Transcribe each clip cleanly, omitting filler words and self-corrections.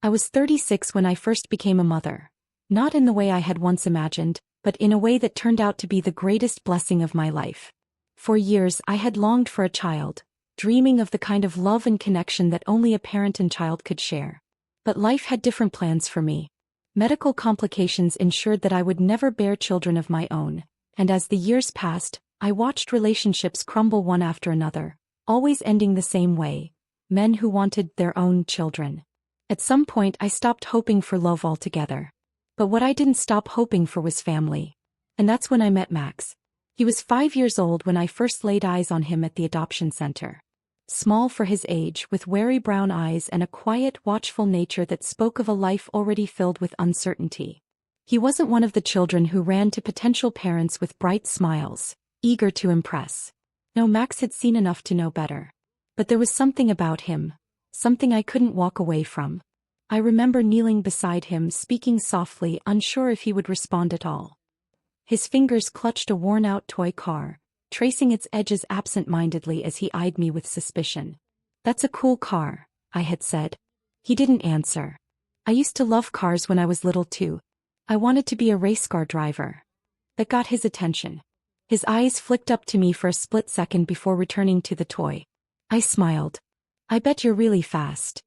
I was 36 when I first became a mother. Not in the way I had once imagined, but in a way that turned out to be the greatest blessing of my life. For years I had longed for a child, dreaming of the kind of love and connection that only a parent and child could share. But life had different plans for me. Medical complications ensured that I would never bear children of my own, and as the years passed, I watched relationships crumble one after another, always ending the same way: men who wanted their own children. At some point I stopped hoping for love altogether. But what I didn't stop hoping for was family. And that's when I met Max. He was 5 years old when I first laid eyes on him at the adoption center. Small for his age, with wary brown eyes and a quiet, watchful nature that spoke of a life already filled with uncertainty. He wasn't one of the children who ran to potential parents with bright smiles, eager to impress. No, Max had seen enough to know better. But there was something about him, something I couldn't walk away from. I remember kneeling beside him, speaking softly, unsure if he would respond at all. His fingers clutched a worn-out toy car, tracing its edges absent-mindedly as he eyed me with suspicion. "That's a cool car," I had said. He didn't answer. "I used to love cars when I was little too. I wanted to be a race car driver." That got his attention. His eyes flicked up to me for a split second before returning to the toy. I smiled. "I bet you're really fast."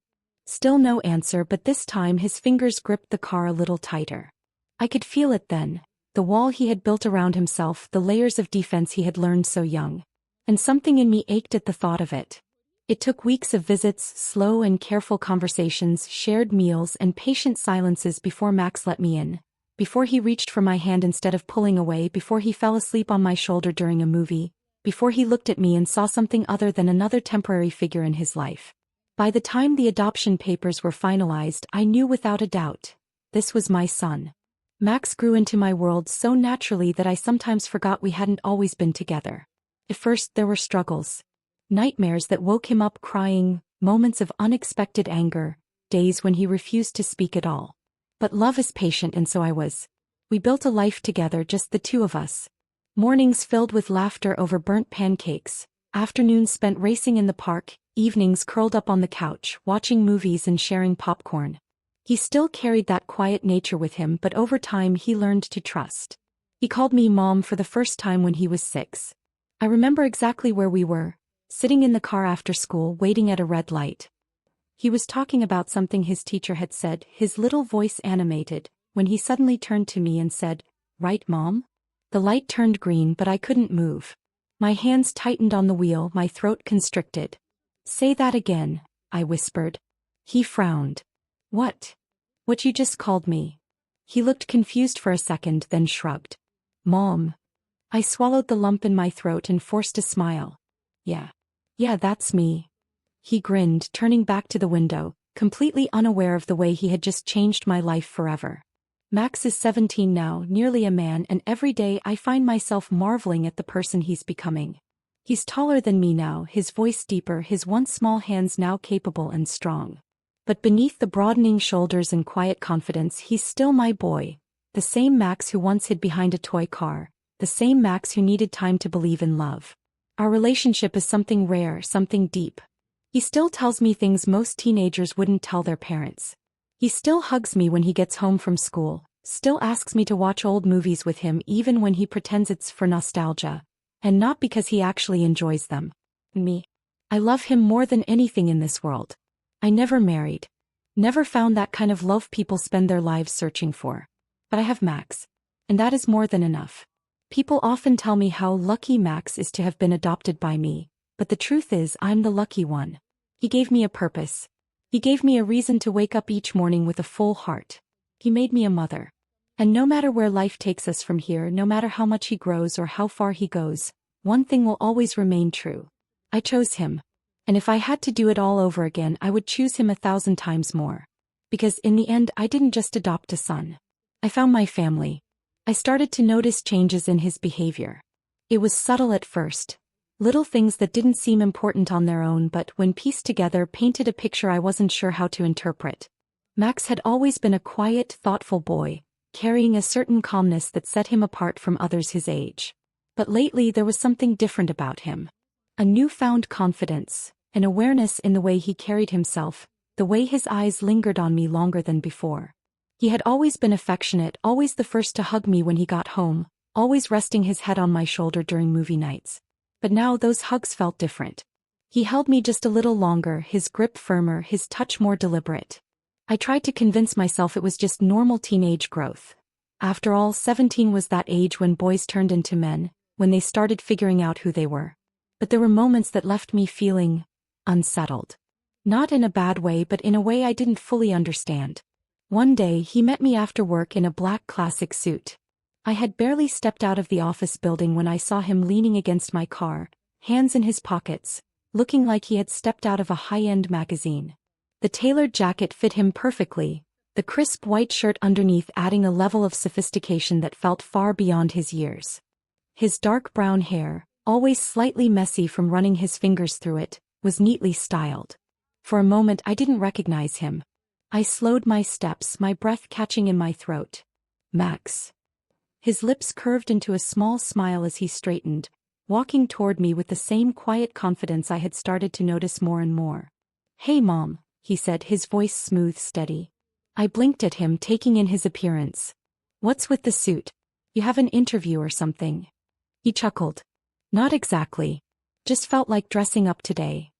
Still no answer, but this time his fingers gripped the car a little tighter. I could feel it then, the wall he had built around himself, the layers of defense he had learned so young. And something in me ached at the thought of it. It took weeks of visits, slow and careful conversations, shared meals, and patient silences before Max let me in, before he reached for my hand instead of pulling away, before he fell asleep on my shoulder during a movie, before he looked at me and saw something other than another temporary figure in his life. By the time the adoption papers were finalized, I knew without a doubt, this was my son. Max grew into my world so naturally that I sometimes forgot we hadn't always been together. At first there were struggles. Nightmares that woke him up crying, moments of unexpected anger, days when he refused to speak at all. But love is patient, and so I was. We built a life together, just the two of us. Mornings filled with laughter over burnt pancakes, afternoons spent racing in the park, evenings curled up on the couch, watching movies and sharing popcorn. He still carried that quiet nature with him, but over time he learned to trust. He called me Mom for the first time when he was 6. I remember exactly where we were, sitting in the car after school, waiting at a red light. He was talking about something his teacher had said, his little voice animated, when he suddenly turned to me and said, "Right, Mom?" The light turned green, but I couldn't move. My hands tightened on the wheel, my throat constricted. "Say that again," I whispered. He frowned. "What?" "What you just called me." He looked confused for a second, then shrugged. "Mom." I swallowed the lump in my throat and forced a smile. Yeah, that's me." He grinned, turning back to the window, completely unaware of the way he had just changed my life forever. Max is 17 now, nearly a man, and every day I find myself marveling at the person he's becoming. He's taller than me now, his voice deeper, his once small hands now capable and strong. But beneath the broadening shoulders and quiet confidence, he's still my boy, the same Max who once hid behind a toy car, the same Max who needed time to believe in love. Our relationship is something rare, something deep. He still tells me things most teenagers wouldn't tell their parents. He still hugs me when he gets home from school, still asks me to watch old movies with him even when he pretends it's for nostalgia, and not because he actually enjoys them. Me. I love him more than anything in this world. I never married. Never found that kind of love people spend their lives searching for. But I have Max. And that is more than enough. People often tell me how lucky Max is to have been adopted by me, but the truth is I'm the lucky one. He gave me a purpose. He gave me a reason to wake up each morning with a full heart. He made me a mother. And no matter where life takes us from here, no matter how much he grows or how far he goes, one thing will always remain true. I chose him. And if I had to do it all over again, I would choose him 1,000 times more. Because in the end, I didn't just adopt a son. I found my family. I started to notice changes in his behavior. It was subtle at first. Little things that didn't seem important on their own, but when pieced together painted a picture I wasn't sure how to interpret. Max had always been a quiet, thoughtful boy, carrying a certain calmness that set him apart from others his age. But lately there was something different about him. A newfound confidence, an awareness in the way he carried himself, the way his eyes lingered on me longer than before. He had always been affectionate, always the first to hug me when he got home, always resting his head on my shoulder during movie nights. But now those hugs felt different. He held me just a little longer, his grip firmer, his touch more deliberate. I tried to convince myself it was just normal teenage growth. After all, 17 was that age when boys turned into men, when they started figuring out who they were. But there were moments that left me feeling unsettled. Not in a bad way, but in a way I didn't fully understand. One day, he met me after work in a black classic suit. I had barely stepped out of the office building when I saw him leaning against my car, hands in his pockets, looking like he had stepped out of a high-end magazine. The tailored jacket fit him perfectly, the crisp white shirt underneath adding a level of sophistication that felt far beyond his years. His dark brown hair, always slightly messy from running his fingers through it, was neatly styled. For a moment I didn't recognize him. I slowed my steps, my breath catching in my throat. Max. His lips curved into a small smile as he straightened, walking toward me with the same quiet confidence I had started to notice more and more. "Hey Mom," he said, his voice smooth, steady. I blinked at him, taking in his appearance. "What's with the suit? You have an interview or something?" He chuckled. "Not exactly. Just felt like dressing up today."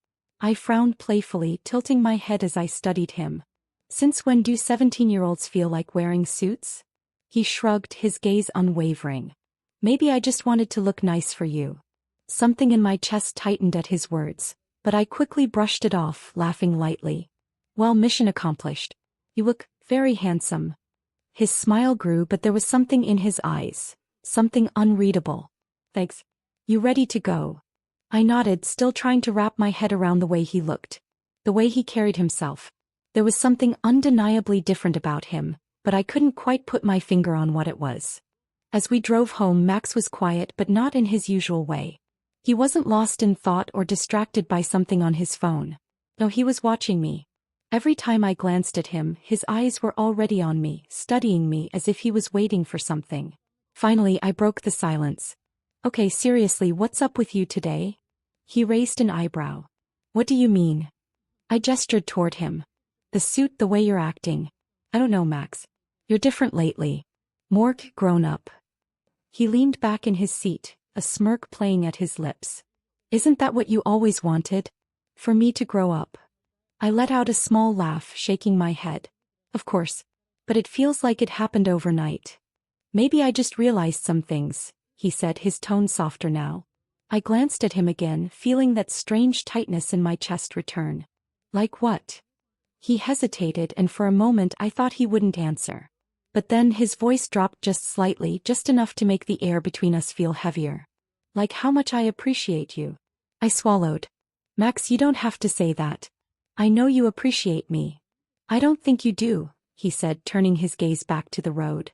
I frowned playfully, tilting my head as I studied him. "Since when do 17-year-olds feel like wearing suits?" He shrugged, his gaze unwavering. "Maybe I just wanted to look nice for you." Something in my chest tightened at his words, but I quickly brushed it off, laughing lightly. "Well, mission accomplished. You look very handsome." His smile grew, but there was something in his eyes, something unreadable. "Thanks. You ready to go?" I nodded, still trying to wrap my head around the way he looked, the way he carried himself. There was something undeniably different about him, but I couldn't quite put my finger on what it was. As we drove home, Max was quiet, but not in his usual way. He wasn't lost in thought or distracted by something on his phone. No, he was watching me. Every time I glanced at him, his eyes were already on me, studying me as if he was waiting for something. Finally, I broke the silence. "Okay, seriously, what's up with you today?" He raised an eyebrow. "What do you mean?" I gestured toward him. "The suit, the way you're acting. I don't know, Max. You're different lately. More grown up." He leaned back in his seat, a smirk playing at his lips. "Isn't that what you always wanted? For me to grow up?" I let out a small laugh, shaking my head. "Of course. But it feels like it happened overnight." "Maybe I just realized some things," he said, his tone softer now. I glanced at him again, feeling that strange tightness in my chest return. "Like what?" He hesitated, and for a moment I thought he wouldn't answer. But then his voice dropped just slightly, just enough to make the air between us feel heavier. "Like how much I appreciate you." I swallowed. "Max, you don't have to say that. I know you appreciate me." "I don't think you do," he said, turning his gaze back to the road.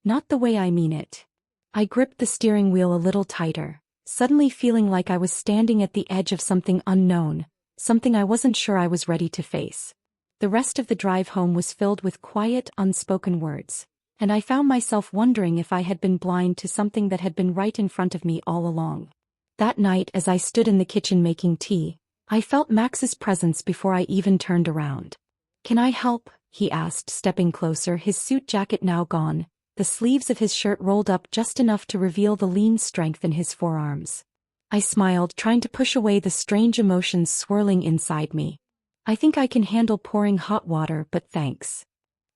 "Not the way I mean it." I gripped the steering wheel a little tighter, suddenly feeling like I was standing at the edge of something unknown, something I wasn't sure I was ready to face. The rest of the drive home was filled with quiet, unspoken words, and I found myself wondering if I had been blind to something that had been right in front of me all along. That night, as I stood in the kitchen making tea, I felt Max's presence before I even turned around. "Can I help?" he asked, stepping closer, his suit jacket now gone, the sleeves of his shirt rolled up just enough to reveal the lean strength in his forearms. I smiled, trying to push away the strange emotions swirling inside me. "I think I can handle pouring hot water, but thanks."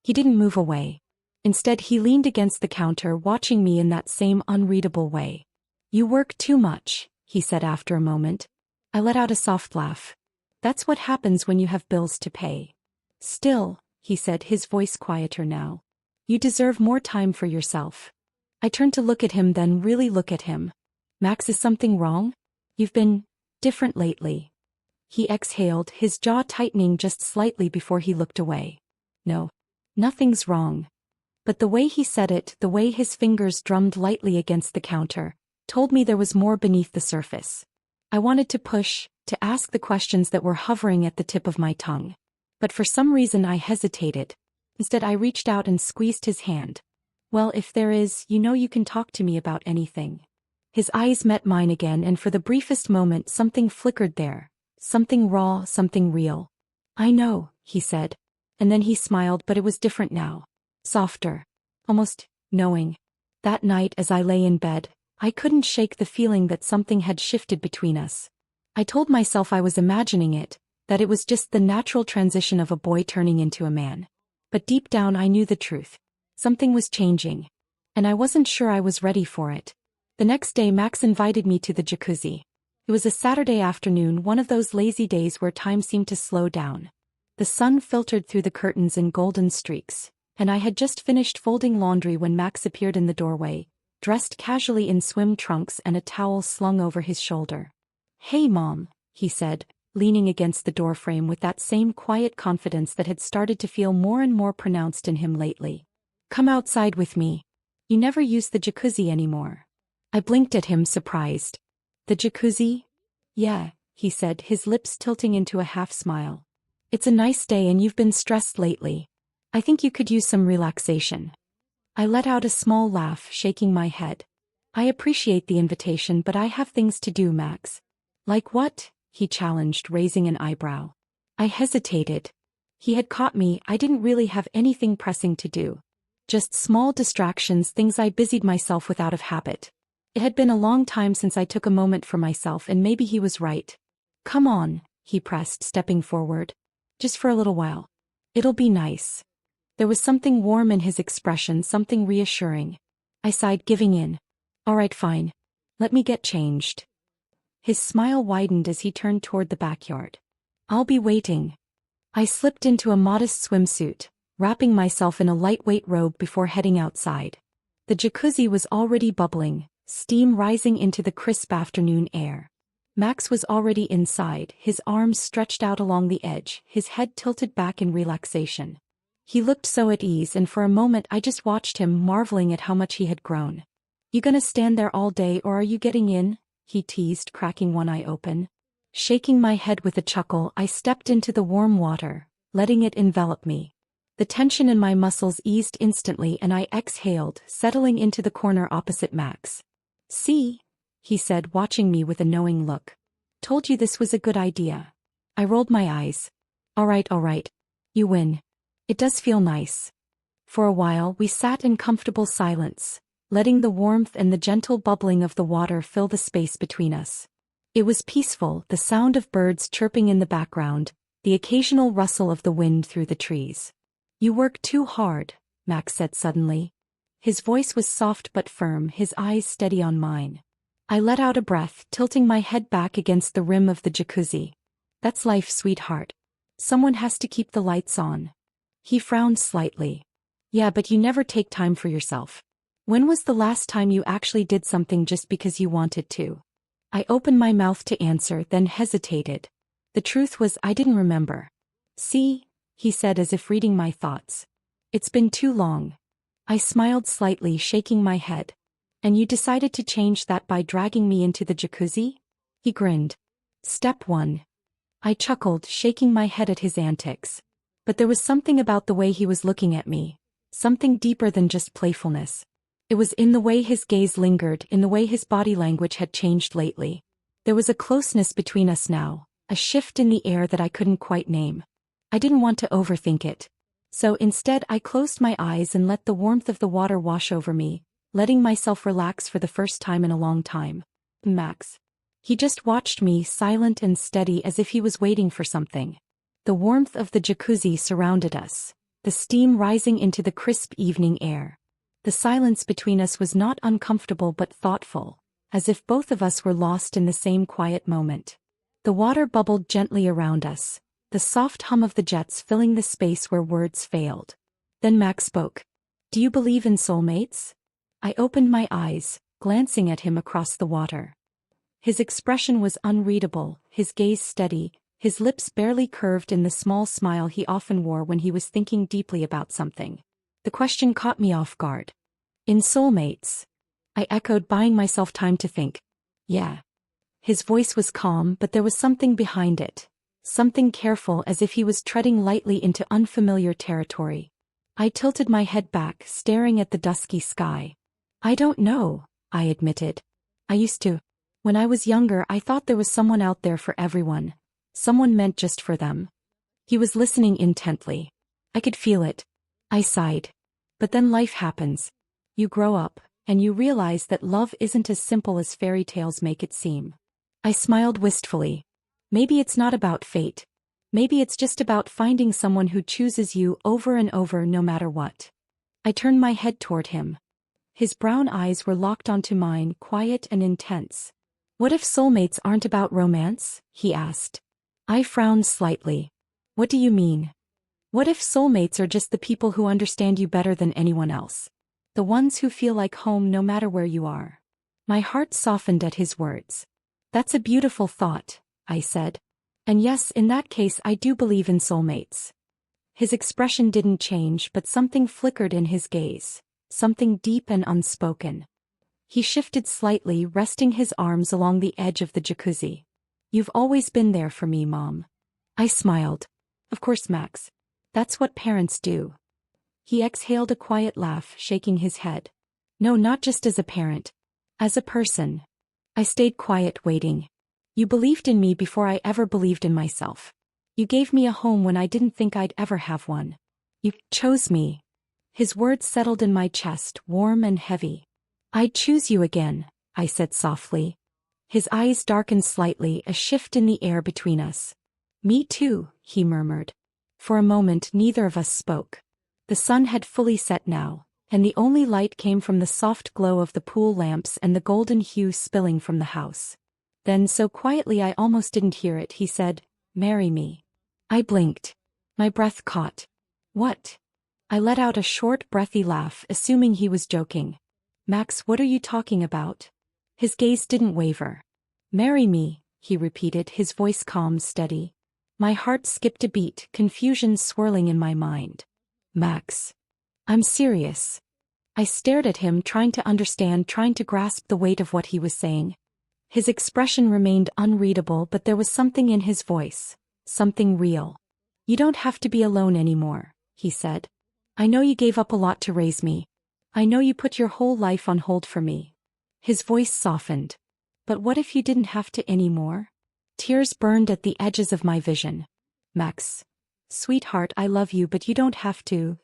He didn't move away. Instead, he leaned against the counter, watching me in that same unreadable way. "You work too much," he said after a moment. I let out a soft laugh. "That's what happens when you have bills to pay." "Still," he said, his voice quieter now, "you deserve more time for yourself." I turned to look at him, then really look at him. "Max, is something wrong? You've been different lately." He exhaled, his jaw tightening just slightly before he looked away. "No, nothing's wrong." But the way he said it, the way his fingers drummed lightly against the counter, told me there was more beneath the surface. I wanted to push, to ask the questions that were hovering at the tip of my tongue. But for some reason I hesitated. Instead, I reached out and squeezed his hand. "Well, if there is, you know you can talk to me about anything." His eyes met mine again, and for the briefest moment something flickered there. Something raw, something real. "I know," he said. And then he smiled, but it was different now. Softer. Almost knowing. That night as I lay in bed, I couldn't shake the feeling that something had shifted between us. I told myself I was imagining it, that it was just the natural transition of a boy turning into a man. But deep down I knew the truth. Something was changing. And I wasn't sure I was ready for it. The next day Max invited me to the jacuzzi. It was a Saturday afternoon, one of those lazy days where time seemed to slow down. The sun filtered through the curtains in golden streaks, and I had just finished folding laundry when Max appeared in the doorway, dressed casually in swim trunks and a towel slung over his shoulder. "Hey Mom," he said, leaning against the doorframe with that same quiet confidence that had started to feel more and more pronounced in him lately. "Come outside with me. You never use the jacuzzi anymore." I blinked at him, surprised. "The jacuzzi?" "Yeah," he said, his lips tilting into a half-smile. "It's a nice day and you've been stressed lately. I think you could use some relaxation." I let out a small laugh, shaking my head. "I appreciate the invitation, but I have things to do, Max." "Like what?" he challenged, raising an eyebrow. I hesitated. He had caught me. I didn't really have anything pressing to do. Just small distractions, things I busied myself with out of habit. It had been a long time since I took a moment for myself, and maybe he was right. "Come on," he pressed, stepping forward. "Just for a little while. It'll be nice." There was something warm in his expression, something reassuring. I sighed, giving in. "All right, fine. Let me get changed." His smile widened as he turned toward the backyard. "I'll be waiting." I slipped into a modest swimsuit, wrapping myself in a lightweight robe before heading outside. The jacuzzi was already bubbling, steam rising into the crisp afternoon air. Max was already inside, his arms stretched out along the edge, his head tilted back in relaxation. He looked so at ease, and for a moment I just watched him, marveling at how much he had grown. "You gonna stand there all day, or are you getting in?" he teased, cracking one eye open. Shaking my head with a chuckle, I stepped into the warm water, letting it envelop me. The tension in my muscles eased instantly and I exhaled, settling into the corner opposite Max. "See?" he said, watching me with a knowing look. "Told you this was a good idea." I rolled my eyes. All right. You win. It does feel nice." For a while we sat in comfortable silence, letting the warmth and the gentle bubbling of the water fill the space between us. It was peaceful, the sound of birds chirping in the background, the occasional rustle of the wind through the trees. "You work too hard," Max said suddenly. His voice was soft but firm, his eyes steady on mine. I let out a breath, tilting my head back against the rim of the jacuzzi. "That's life, sweetheart. Someone has to keep the lights on." He frowned slightly. "Yeah, but you never take time for yourself. When was the last time you actually did something just because you wanted to?" I opened my mouth to answer, then hesitated. The truth was I didn't remember. "See?" he said as if reading my thoughts. "It's been too long." I smiled slightly, shaking my head. "And you decided to change that by dragging me into the jacuzzi?" He grinned. "Step 1. I chuckled, shaking my head at his antics. But there was something about the way he was looking at me. Something deeper than just playfulness. It was in the way his gaze lingered, in the way his body language had changed lately. There was a closeness between us now, a shift in the air that I couldn't quite name. I didn't want to overthink it. So instead I closed my eyes and let the warmth of the water wash over me, letting myself relax for the first time in a long time. Max. He just watched me, silent and steady, as if he was waiting for something. The warmth of the jacuzzi surrounded us, the steam rising into the crisp evening air. The silence between us was not uncomfortable but thoughtful, as if both of us were lost in the same quiet moment. The water bubbled gently around us, the soft hum of the jets filling the space where words failed. Then Max spoke. "Do you believe in soulmates?" I opened my eyes, glancing at him across the water. His expression was unreadable, his gaze steady, his lips barely curved in the small smile he often wore when he was thinking deeply about something. The question caught me off guard. "In soulmates?" I echoed, buying myself time to think. "Yeah." His voice was calm, but there was something behind it. Something careful, as if he was treading lightly into unfamiliar territory. I tilted my head back, staring at the dusky sky. "I don't know," I admitted. "I used to. When I was younger, I thought there was someone out there for everyone. Someone meant just for them." He was listening intently. I could feel it. I sighed. But then life happens. You grow up, and you realize that love isn't as simple as fairy tales make it seem. I smiled wistfully. Maybe it's not about fate. Maybe it's just about finding someone who chooses you over and over no matter what. I turned my head toward him. His brown eyes were locked onto mine, quiet and intense. What if soulmates aren't about romance? He asked. I frowned slightly. What do you mean? What if soulmates are just the people who understand you better than anyone else? The ones who feel like home no matter where you are. My heart softened at his words. That's a beautiful thought, I said. And yes, in that case I do believe in soulmates. His expression didn't change, but something flickered in his gaze. Something deep and unspoken. He shifted slightly, resting his arms along the edge of the jacuzzi. You've always been there for me, Mom. I smiled. Of course, Max. That's what parents do. He exhaled a quiet laugh, shaking his head. No, not just as a parent. As a person. I stayed quiet, waiting. You believed in me before I ever believed in myself. You gave me a home when I didn't think I'd ever have one. You chose me. His words settled in my chest, warm and heavy. I'd choose you again, I said softly. His eyes darkened slightly, a shift in the air between us. Me too, he murmured. For a moment neither of us spoke. The sun had fully set now, and the only light came from the soft glow of the pool lamps and the golden hue spilling from the house. Then, so quietly I almost didn't hear it, he said, "Marry me." I blinked. My breath caught. What? I let out a short, breathy laugh, assuming he was joking. Max, what are you talking about? His gaze didn't waver. Marry me, he repeated, his voice calm, steady. My heart skipped a beat, confusion swirling in my mind. Max. I'm serious. I stared at him, trying to understand, trying to grasp the weight of what he was saying. His expression remained unreadable, but there was something in his voice. Something real. You don't have to be alone anymore, he said. I know you gave up a lot to raise me. I know you put your whole life on hold for me. His voice softened. But what if you didn't have to anymore? Tears burned at the edges of my vision. Max. Sweetheart, I love you, but you don't have to.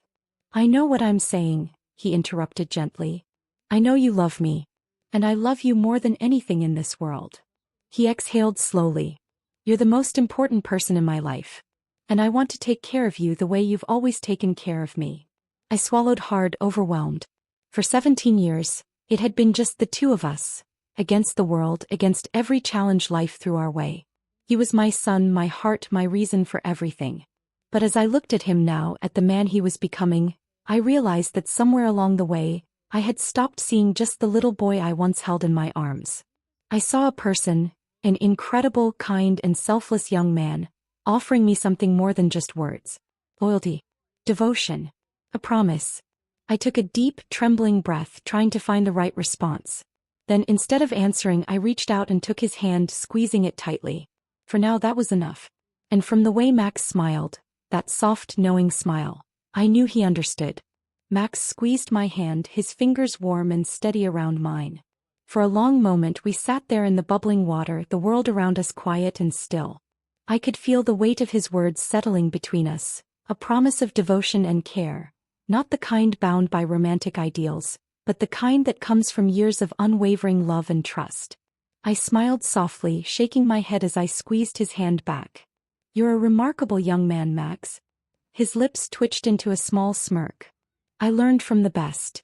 I know what I'm saying, he interrupted gently. I know you love me. And I love you more than anything in this world. He exhaled slowly. You're the most important person in my life. And I want to take care of you the way you've always taken care of me. I swallowed hard, overwhelmed. For 17 years, it had been just the two of us. Against the world, against every challenge life threw our way. He was my son, my heart, my reason for everything. But as I looked at him now, at the man he was becoming, I realized that somewhere along the way, I had stopped seeing just the little boy I once held in my arms. I saw a person, an incredible, kind and selfless young man, offering me something more than just words. Loyalty. Devotion. A promise. I took a deep, trembling breath, trying to find the right response. Then instead of answering, I reached out and took his hand, squeezing it tightly. For now that was enough. And from the way Max smiled, that soft, knowing smile, I knew he understood. Max squeezed my hand, his fingers warm and steady around mine. For a long moment we sat there in the bubbling water, the world around us quiet and still. I could feel the weight of his words settling between us, a promise of devotion and care, not the kind bound by romantic ideals, but the kind that comes from years of unwavering love and trust. I smiled softly, shaking my head as I squeezed his hand back. You're a remarkable young man, Max. His lips twitched into a small smirk. I learned from the best.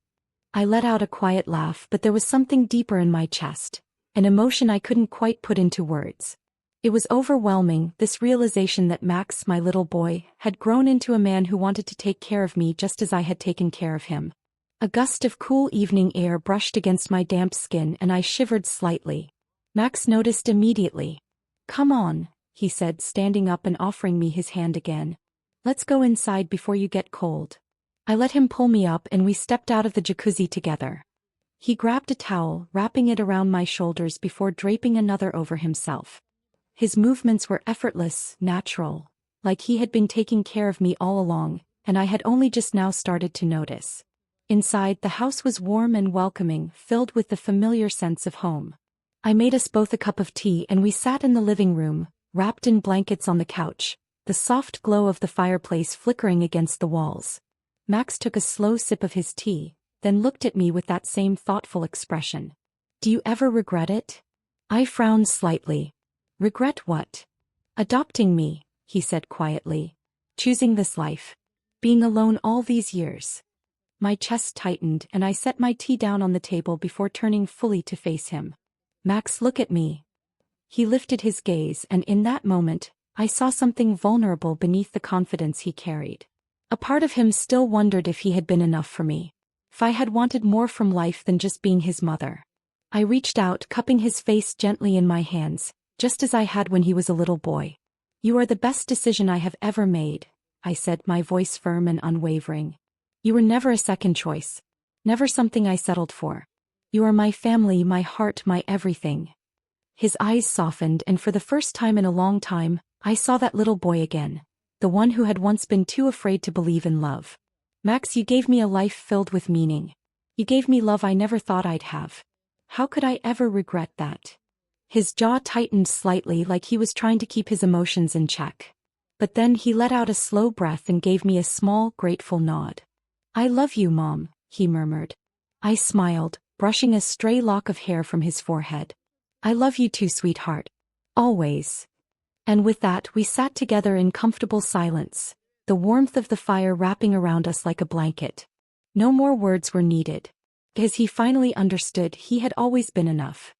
I let out a quiet laugh, but there was something deeper in my chest, an emotion I couldn't quite put into words. It was overwhelming, this realization that Max, my little boy, had grown into a man who wanted to take care of me just as I had taken care of him. A gust of cool evening air brushed against my damp skin and I shivered slightly. Max noticed immediately. Come on, he said, standing up and offering me his hand again. Let's go inside before you get cold. I let him pull me up and we stepped out of the jacuzzi together. He grabbed a towel, wrapping it around my shoulders before draping another over himself. His movements were effortless, natural, like he had been taking care of me all along, and I had only just now started to notice. Inside, the house was warm and welcoming, filled with the familiar sense of home. I made us both a cup of tea and we sat in the living room, wrapped in blankets on the couch, the soft glow of the fireplace flickering against the walls. Max took a slow sip of his tea, then looked at me with that same thoughtful expression. Do you ever regret it? I frowned slightly. Regret what? Adopting me, he said quietly. Choosing this life. Being alone all these years. My chest tightened and I set my tea down on the table before turning fully to face him. Max, look at me. He lifted his gaze, and in that moment, I saw something vulnerable beneath the confidence he carried. A part of him still wondered if he had been enough for me. If I had wanted more from life than just being his mother. I reached out, cupping his face gently in my hands, just as I had when he was a little boy. You are the best decision I have ever made, I said, my voice firm and unwavering. You were never a second choice. Never something I settled for. You are my family, my heart, my everything. His eyes softened, and for the first time in a long time, I saw that little boy again. The one who had once been too afraid to believe in love. Max, you gave me a life filled with meaning. You gave me love I never thought I'd have. How could I ever regret that? His jaw tightened slightly, like he was trying to keep his emotions in check. But then he let out a slow breath and gave me a small, grateful nod. I love you, Mom, he murmured. I smiled, brushing a stray lock of hair from his forehead. I love you too, sweetheart. Always. And with that, we sat together in comfortable silence, the warmth of the fire wrapping around us like a blanket. No more words were needed. Because he finally understood he had always been enough.